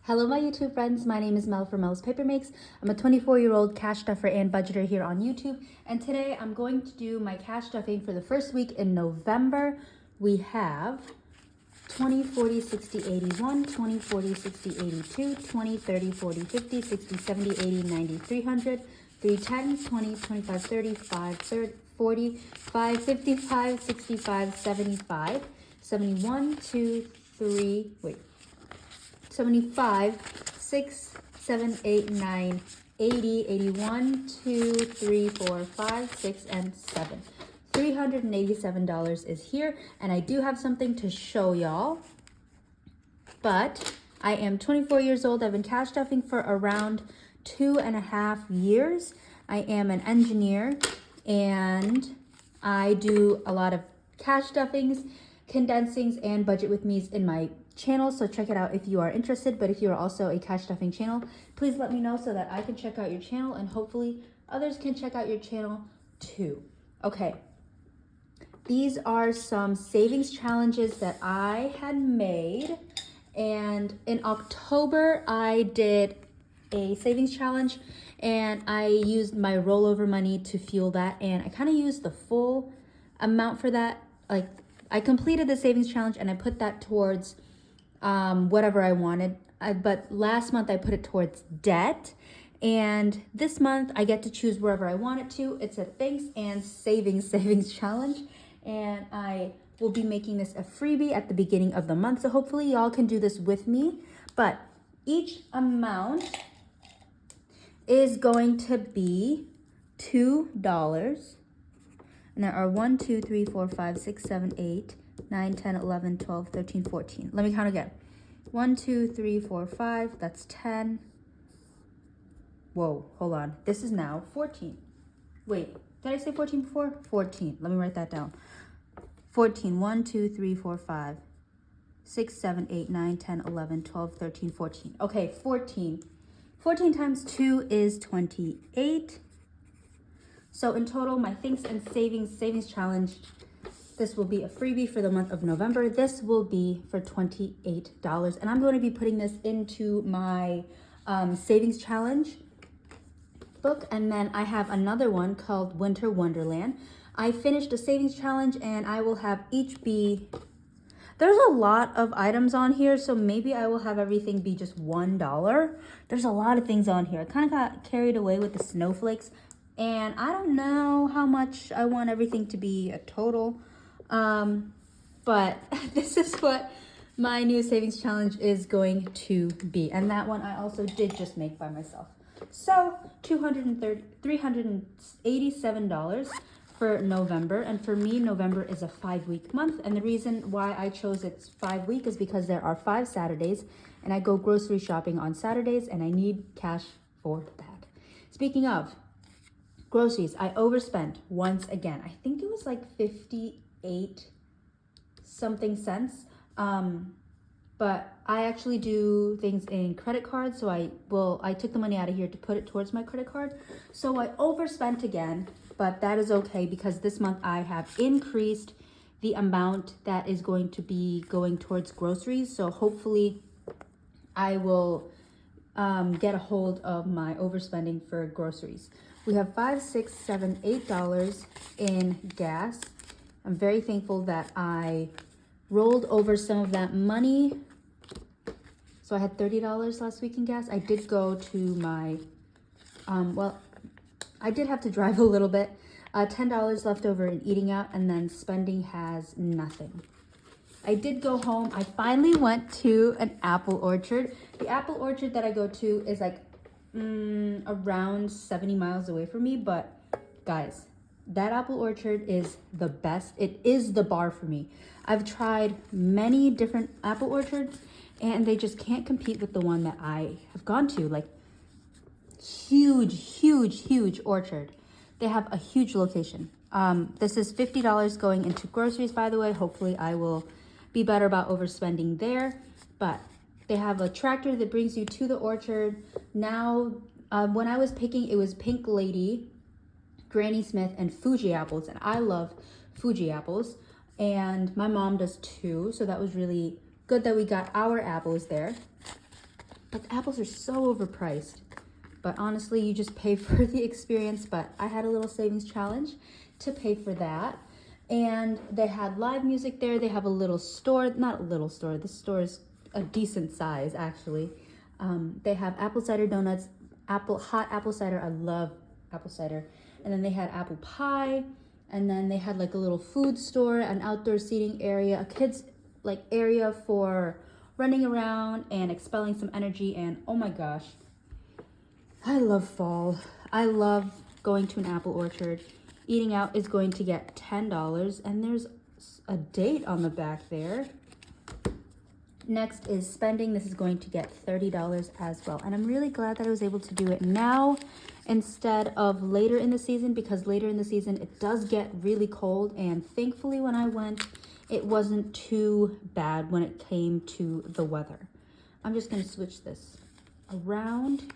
Hello my YouTube friends, my name is Mel from Mel's Paper Makes. I'm a 24-year-old cash stuffer and budgeter here on YouTube, and today I'm going to do my cash stuffing for the first week in November. We have 20, 40, 60, 81, 20, 40, 60, 82, 20, 30, 40, 50, 60, 70, 80, 90, 300, 310, 20, 25, 30, 5, 30, 40, 5, 55, 65, 75, 71, 2, 3, 75, 6, 7, 8, 9, 80, 81, 2, 3, 4, 5, 6, and 7. $387 is here, and I do have something to show y'all. But I am 24 years old. I've been cash stuffing for around 2.5 years. I am an engineer, and I do a lot of cash stuffings, condensings, and budget with me's in my channel, so check it out if you are interested. But if you are also a cash stuffing channel, please let me know so that I can check out your channel, and hopefully others can check out your channel too. Okay, these are some savings challenges that I had made, and in October I did a savings challenge and I used my rollover money to fuel that, and I kind of used the full amount for that. Like, I completed the savings challenge and I put that towards whatever I wanted. But last month I put it towards debt, and this month I get to choose wherever I want it to. It's a thanks and savings challenge, and I will be making this a freebie at the beginning of the month, so hopefully y'all can do this with me. But each amount is going to be $2. And there are 1, 2, 3, 4, 5, 6, 7, 8, 9, 10, 11, 12, 13, 14. Let me count again. 1, 2, 3, 4, 5. That's 10. Whoa, hold on. This is now 14. Wait, did I say 14 before? 14. Let me write that down. 14. 1, 2, 3, 4, 5, 6, 7, 8, 9, 10, 11, 12, 13, 14. Okay, 14. 14 times 2 is 28. So in total, my thanks and savings challenge, this will be a freebie for the month of November. This will be for $28. And I'm going to be putting this into my savings challenge book. And then I have another one called Winter Wonderland. I finished a savings challenge, and I will have each be, there's a lot of items on here, so maybe I will have everything be just $1. There's a lot of things on here. I kind of got carried away with the snowflakes, and I don't know how much I want everything to be a total. But this is what my new savings challenge is going to be. And that one I also did just make by myself. So $387 for November. And for me, November is a 5-week month. And the reason why I chose it's 5 week is because there are 5 Saturdays, and I go grocery shopping on Saturdays, and I need cash for that. Speaking of groceries, I overspent once again. I think it was like 58 something cents. But I actually do things in credit cards, so I took the money out of here to put it towards my credit card. So I overspent again, but that is okay because this month I have increased the amount that is going to be going towards groceries. So hopefully I will get a hold of my overspending for groceries. We have $5, $6, $7, $8 in gas. I'm very thankful that I rolled over some of that money. So I had $30 last week in gas. I did go to my, I did have to drive a little bit. $10 left over in eating out, and then spending has nothing. I did go home. I finally went to an apple orchard. The apple orchard that I go to is like around 70 miles away from me, but guys, that apple orchard is the best. It is the bar for me. I've tried many different apple orchards, and they just can't compete with the one that I have gone to. Like, huge orchard. They have a huge location. This is $50 going into groceries, by the way. Hopefully I will be better about overspending there. But they have a tractor that brings you to the orchard. Now, when I was picking, it was Pink Lady, Granny Smith, and Fuji apples, and I love Fuji apples, and my mom does too, so that was really good that we got our apples there. but the apples are so overpriced. But honestly, you just pay for the experience. But I had a little savings challenge to pay for that. And they had live music there. They have a little store, not a little store. This store is a decent size, actually. They have apple cider donuts, hot apple cider. I love apple cider. And then they had apple pie. And then they had like a little food store, an outdoor seating area, a kids like area for running around and expelling some energy. And oh my gosh, I love fall. I love going to an apple orchard. Eating out is going to get $10, and there's a date on the back there. Next is spending. This is going to get $30 as well. And I'm really glad that I was able to do it now instead of later in the season, because later in the season it does get really cold, and thankfully when I went, it wasn't too bad when it came to the weather. I'm just going to switch this around.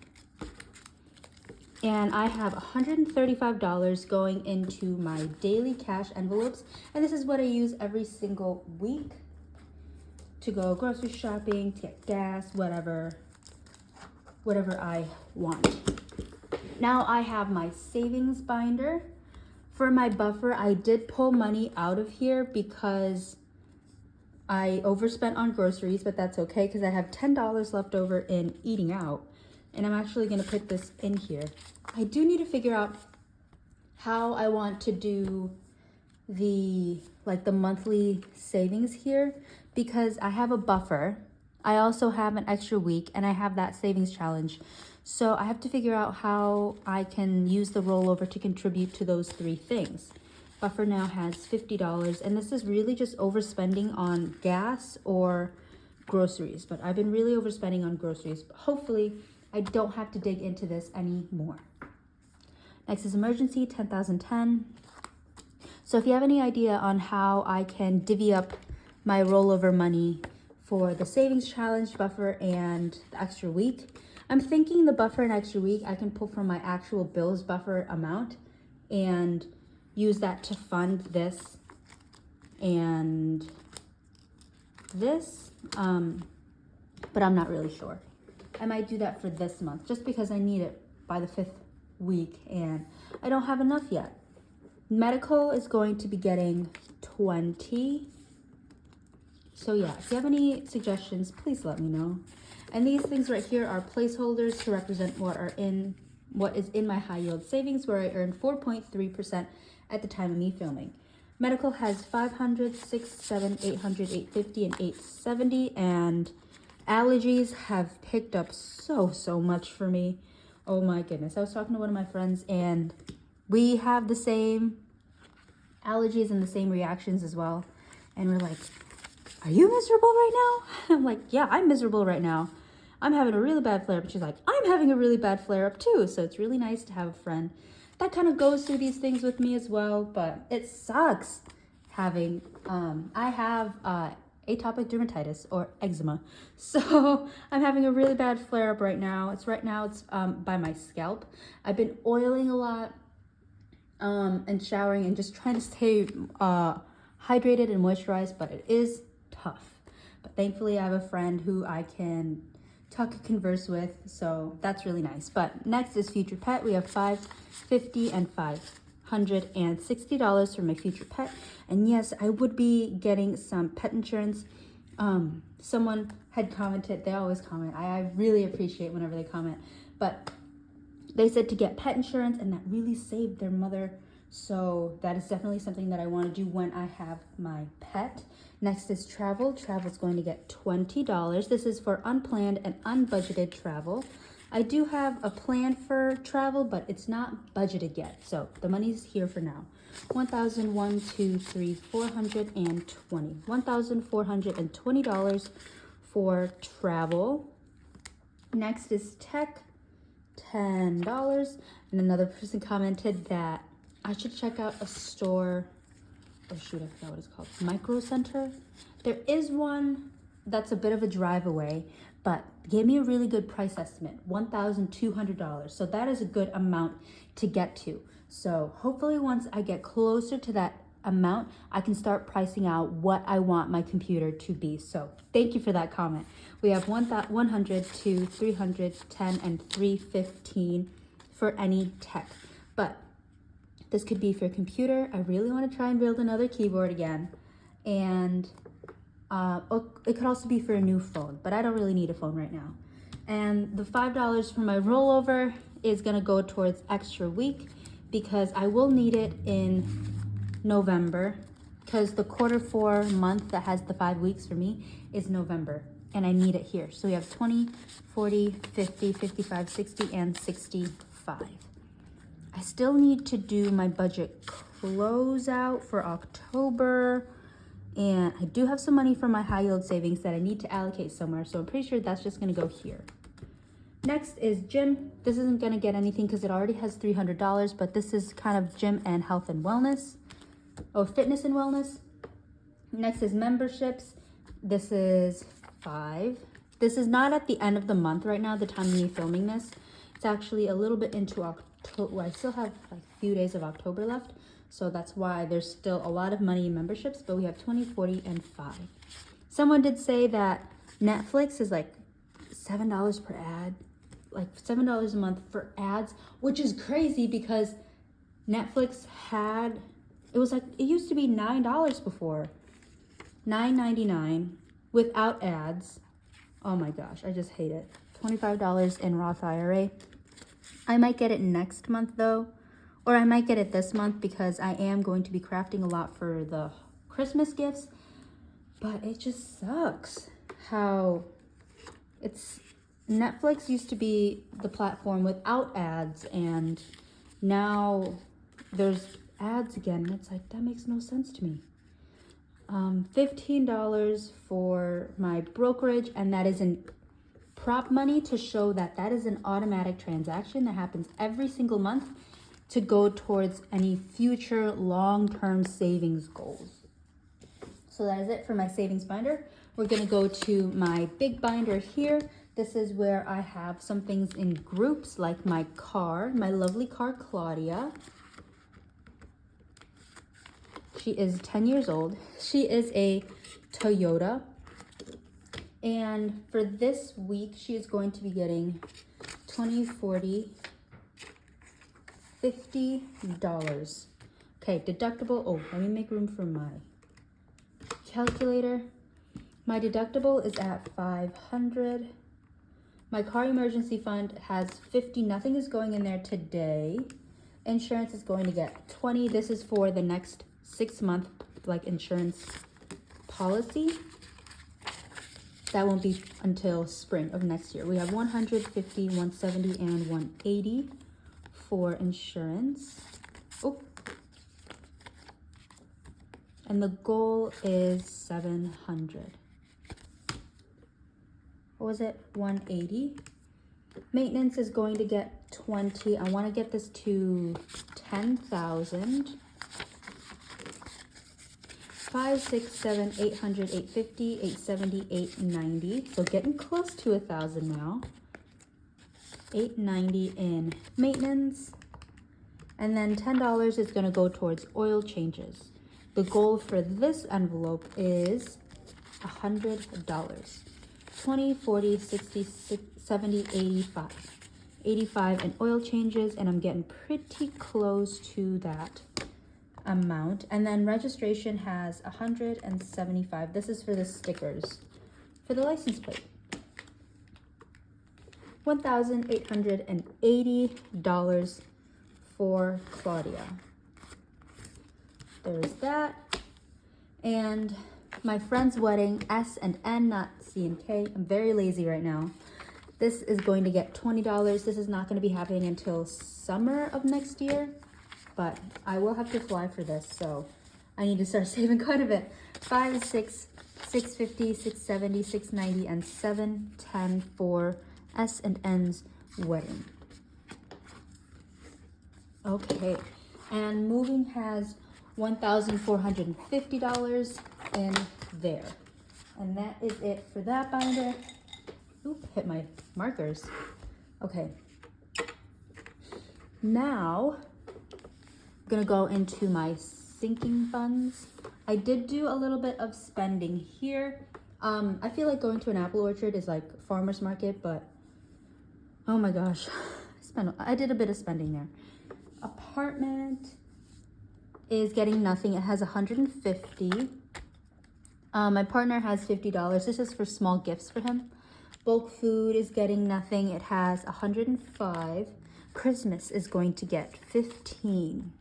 And I have $135 going into my daily cash envelopes. And this is what I use every single week to go grocery shopping, to get gas, whatever I want. Now I have my savings binder. For my buffer, I did pull money out of here because I overspent on groceries, but that's okay because I have $10 left over in eating out. And I'm actually going to put this in here. I do need to figure out how I want to do the monthly savings here, because I have a buffer. I also have an extra week, and I have that savings challenge. So I have to figure out how I can use the rollover to contribute to those three things. Buffer now has $50, and this is really just overspending on gas or groceries. But I've been really overspending on groceries. Hopefully I don't have to dig into this anymore. Next is emergency, 10,010. So if you have any idea on how I can divvy up my rollover money for the savings challenge, buffer, and the extra week, I'm thinking the buffer and extra week I can pull from my actual bills buffer amount and use that to fund this and this, but I'm not really sure. I might do that for this month just because I need it by the 5th week and I don't have enough yet. Medical is going to be getting 20. So yeah, if you have any suggestions, please let me know. And these things right here are placeholders to represent what is in my high yield savings, where I earned 4.3% at the time of me filming. Medical has 500, 6, 7, 800, 850, and 870, and allergies have picked up so much for me. Oh my goodness. I was talking to one of my friends and we have the same allergies and the same reactions as well. And we're like, are you miserable right now? I'm like, yeah, I'm miserable right now. I'm having a really bad flare-up. She's like, I'm having a really bad flare-up too. So it's really nice to have a friend that kind of goes through these things with me as well. But it sucks having, I have atopic dermatitis or eczema. So I'm having a really bad flare-up right now. It's by my scalp. I've been oiling a lot and showering and just trying to stay hydrated and moisturized, but it is tough. But thankfully I have a friend who I can converse with, so that's really nice. But next is future pet. We have $5, $50, and $560 for my future pet. And yes, I would be getting some pet insurance. Someone had commented, they always comment, I really appreciate whenever they comment, but they said to get pet insurance, and that really saved their mother. So that is definitely something that I want to do when I have my pet. Next is travel. Travel is going to get $20. This is for unplanned and unbudgeted travel. I do have a plan for travel, but it's not budgeted yet. So the money's here for now. $1,420 for travel. Next is tech, $10. And another person commented that I should check out a store. Oh shoot, I forgot what it's called. Micro Center. There is one that's a bit of a drive away, but gave me a really good price estimate, $1,200. So that is a good amount to get to. So hopefully once I get closer to that amount, I can start pricing out what I want my computer to be. So thank you for that comment. We have 100 to 310 and 315 for any tech. But this could be for computer. I really want to try and build another keyboard again. And it could also be for a new phone, but I don't really need a phone right now. And the $5 for my rollover is gonna go towards extra week because I will need it in November, because the quarter 4 month that has the 5 weeks for me is November, and I need it here. So we have 20, 40, 50, 55, 60, and 65. I still need to do my budget closeout for October, and I do have some money from my high yield savings that I need to allocate somewhere, so I'm pretty sure that's just gonna go here. Next is gym. This isn't gonna get anything because it already has $300, but this is kind of gym and health and wellness. Oh, fitness and wellness. Next is memberships. This is 5. This is not at the end of the month right now, the time of me filming this. It's actually a little bit into October. I still have like a few days of October left, so that's why there's still a lot of money in memberships, but we have 20, 40, and 5. Someone did say that Netflix is like $7 per ad, like $7 a month for ads, which is crazy because Netflix had, it used to be $9 before. $9.99 without ads. Oh my gosh, I just hate it. $25 in Roth IRA. I might get it next month though, or I might get it this month because I am going to be crafting a lot for the Christmas gifts, but it just sucks how Netflix used to be the platform without ads, and now there's ads again. It's like, that makes no sense to me. $15 for my brokerage, and that is in prop money to show that that is an automatic transaction that happens every single month to go towards any future long-term savings goals. So that is it for my savings binder. We're gonna go to my big binder here. This is where I have some things in groups, like my car, my lovely car, Claudia. She is 10 years old. She is a Toyota. And for this week, she is going to be getting $20, $40, $50. Okay, deductible. Oh, let me make room for my calculator. My deductible is at $500. My car emergency fund has $50. Nothing is going in there today. Insurance is going to get $20. This is for the next 6-month like insurance policy. That won't be until spring of next year. We have $150, $170, and $180 for insurance. Oh. And the goal is $700. What was it? $180. Maintenance is going to get $20. I want to get this to $10,000. 5, 6, 7, 800, 850, 870, 890. So getting close to 1,000 now. 890 in maintenance. And then $10 is going to go towards oil changes. The goal for this envelope is $100. 20, 40, 60, 70, 85. 85 in oil changes, and I'm getting pretty close to that amount. And then registration has 175. This is for the stickers for the license plate. $1,880 for Claudia. There's that. And my friend's wedding, S and N, not C and K. I'm very lazy right now. This is going to get $20. This is not going to be happening until summer of next year, but I will have to fly for this, so I need to start saving quite a bit. 5, 6, 650, 670, 690, and 710 for S and N's wedding. Okay, and moving has $1,450 in there. And that is it for that binder. Oop, hit my markers. Okay. Now, I'm gonna go into my sinking funds. I did do a little bit of spending here. I feel like going to an apple orchard is like farmer's market, but oh my gosh, I did a bit of spending there. Apartment is getting nothing. It has 150. My partner has $50. This is for small gifts for him. Bulk food is getting nothing. It has 105. Christmas is going to get 15.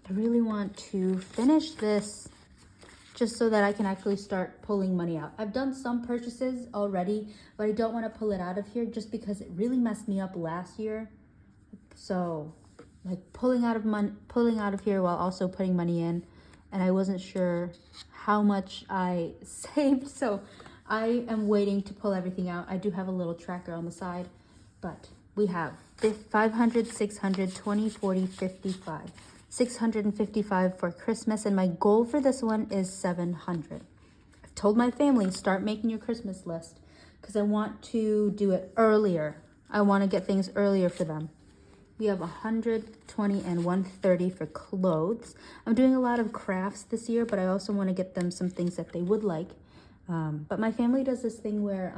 I really want to finish this just so that I can actually start pulling money out. I've done some purchases already, but I don't want to pull it out of here just because it really messed me up last year. So like pulling out of here while also putting money in, and I wasn't sure how much I saved, so I am waiting to pull everything out. I do have a little tracker on the side, but we have 500, 600, 20, 40, 55. 655 for Christmas, and my goal for this one is 700. I've told my family, start making your Christmas list because I want to do it earlier. I want to get things earlier for them. We have 120 and 130 for clothes. I'm doing a lot of crafts this year, but I also want to get them some things that they would like. But my family does this thing where,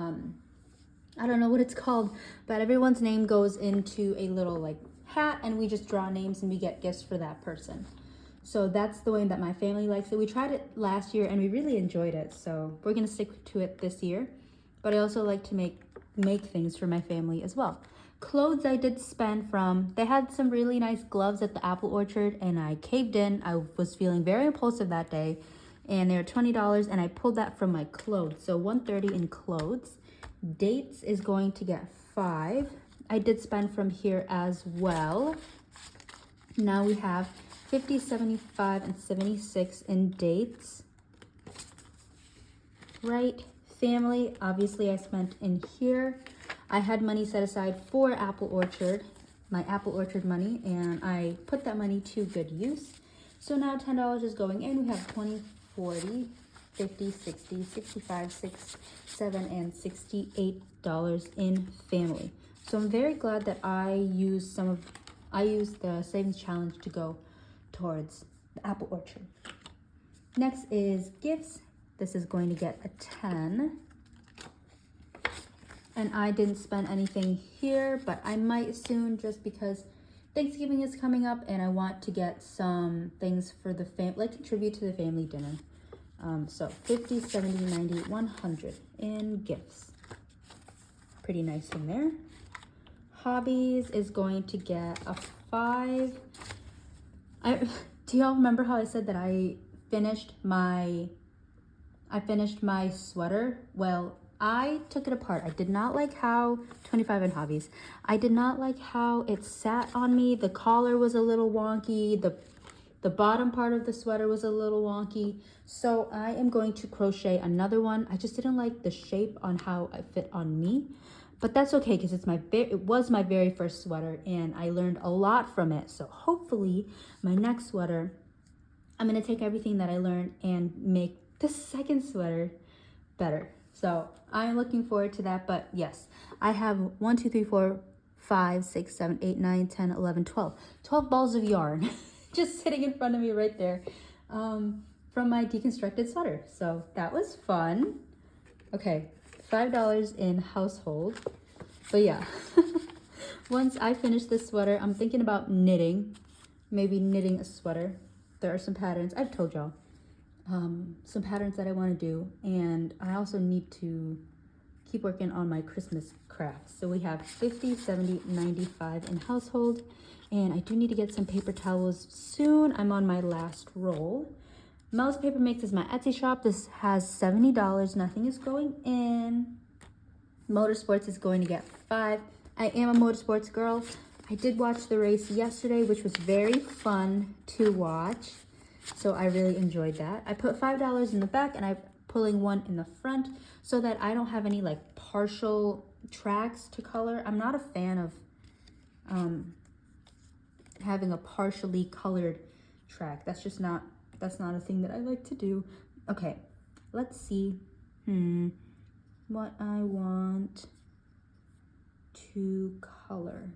I don't know what it's called, but everyone's name goes into a little like hat, and we just draw names and we get gifts for that person. So that's the way that my family likes it. We tried it last year and we really enjoyed it, so we're gonna stick to it this year. But I also like to make things for my family as well. Clothes I did spend from, they had some really nice gloves at the apple orchard and I caved in. I was feeling very impulsive that day and they were $20 and I pulled that from my clothes. So 130 in clothes. Dates is going to get 5. I did spend from here as well. Now we have 50, 75, and 76 in dates. Right, family, obviously I spent in here. I had money set aside for apple orchard, my apple orchard money, and I put that money to good use. So now $10 is going in. We have 20, 40, 50, 60, 65, 6, 7, and $68 in family. So I'm very glad that I used the savings challenge to go towards the apple orchard. Next is gifts. This is going to get a 10. And I didn't spend anything here, but I might soon just because Thanksgiving is coming up and I want to get some things for the family, like contribute to the family dinner. So 50, 70, 90, 100 in gifts. Pretty nice in there. Hobbies is going to get a 5. Do y'all remember how I said that I finished my sweater? Well, I took it apart. I did not like how 25 in hobbies. I did not like how it sat on me. The collar was a little wonky. The bottom part of the sweater was a little wonky. So I am going to crochet another one. I just didn't like the shape on how it fit on me. But that's okay because it was my very first sweater and I learned a lot from it. So hopefully my next sweater, I'm going to take everything that I learned and make the second sweater better. So I'm looking forward to that. But yes, I have 1, 2, 3, 4, 5, 6, 7, 8, 9, 10, 11, 12. 12 balls of yarn just sitting in front of me right there from my deconstructed sweater. So that was fun. Okay. $5 in household. But yeah, once I finish this sweater, I'm thinking about knitting, maybe knitting a sweater. There are some patterns, I've told y'all, some patterns that I want to do. And I also need to keep working on my Christmas crafts. So we have 50, 70, 95 in household. And I do need to get some paper towels soon. I'm on my last roll. Mel's Paper Mix is my Etsy shop. This has $70. Nothing is going in. Motorsports is going to get 5. I am a motorsports girl. I did watch the race yesterday, which was very fun to watch. So I really enjoyed that. I put $5 in the back and I'm pulling 1 in the front so that I don't have any like partial tracks to color. I'm not a fan of having a partially colored track. That's not a thing that I like to do. Okay, let's see what I want to color.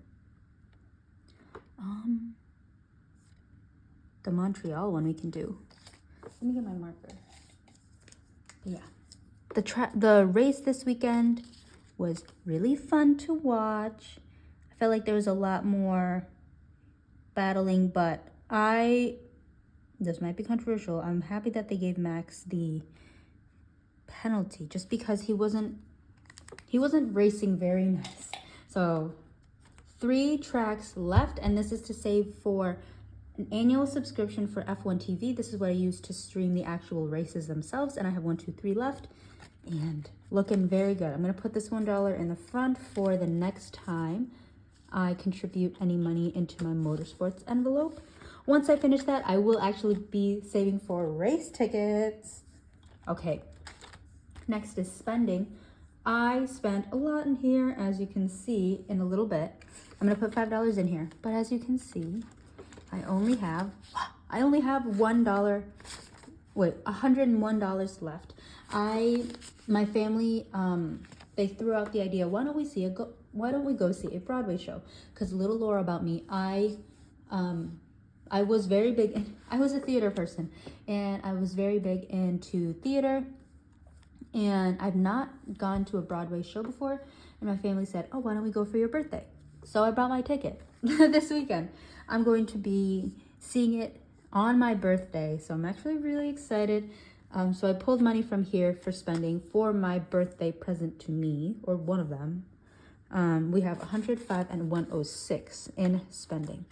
the Montreal one we can do. Let me get my marker. Yeah. The race this weekend was really fun to watch. I felt like there was a lot more battling, but this might be controversial. I'm happy that they gave Max the penalty just because he wasn't racing very nice. So 3 tracks left, and this is to save for an annual subscription for F1 TV. This is what I use to stream the actual races themselves, and I have 1, 2, 3 left, and looking very good. I'm gonna put this $1 in the front for the next time I contribute any money into my Motorsports envelope. Once I finish that, I will actually be saving for race tickets. Okay, next is spending. I spent a lot in here, as you can see in a little bit. I'm gonna put $5 in here, but as you can see, I only have $101 left. My family, they threw out the idea, why don't we go see a Broadway show? Because little lore about me, I was very big, I was a theater person, and I was very big into theater, and I've not gone to a Broadway show before, and my family said, oh, why don't we go for your birthday? So I bought my ticket this weekend. I'm going to be seeing it on my birthday, so I'm actually really excited. So I pulled money from here for spending for my birthday present to me, or one of them. We have 105 and 106 in spending.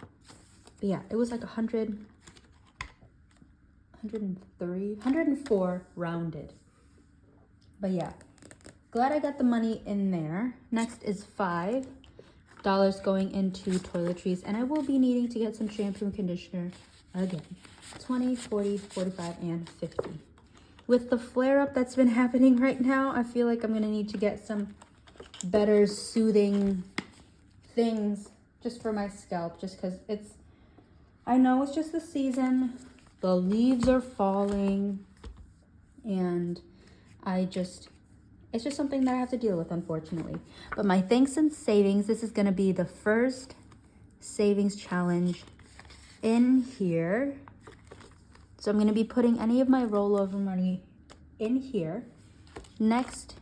But yeah, it was like 104 rounded. But yeah, glad I got the money in there. Next is $5 going into toiletries, and I will be needing to get some shampoo and conditioner again. 20, 40, 45, and 50. With the flare-up that's been happening right now, I feel like I'm gonna need to get some better soothing things just for my scalp, just because I know it's just the season, the leaves are falling, and it's just something that I have to deal with, unfortunately. But my thanks and savings, this is going to be the first savings challenge in here. So I'm going to be putting any of my rollover money in here. Next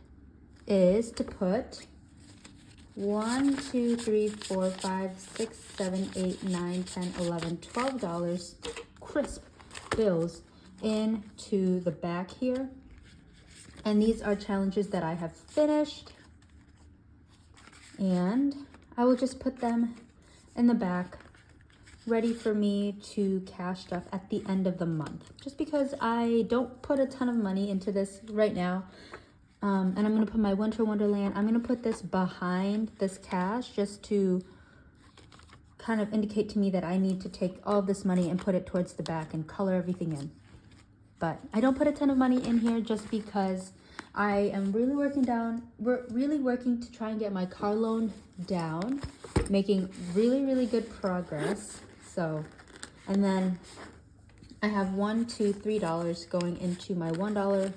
is to put 1, 2, 3, 4, 5, 6, 7, 8, 9, 10, 11, $12 crisp bills into the back here. And these are challenges that I have finished. And I will just put them in the back, ready for me to cash stuff at the end of the month. Just because I don't put a ton of money into this right now. And I'm going to put my Winter Wonderland, I'm going to put this behind this cash just to kind of indicate to me that I need to take all of this money and put it towards the back and color everything in. But I don't put a ton of money in here just because I am really working to try and get my car loan down, making really good progress. So, and then I have $1, $2, $3 going into my $1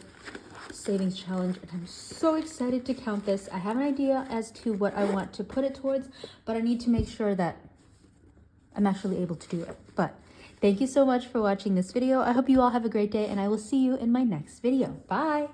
savings challenge, and I'm so excited to count this. I have an idea as to what I want to put it towards, but I need to make sure that I'm actually able to do it. But thank you so much for watching this video. I hope you all have a great day, and I will see you in my next video. Bye!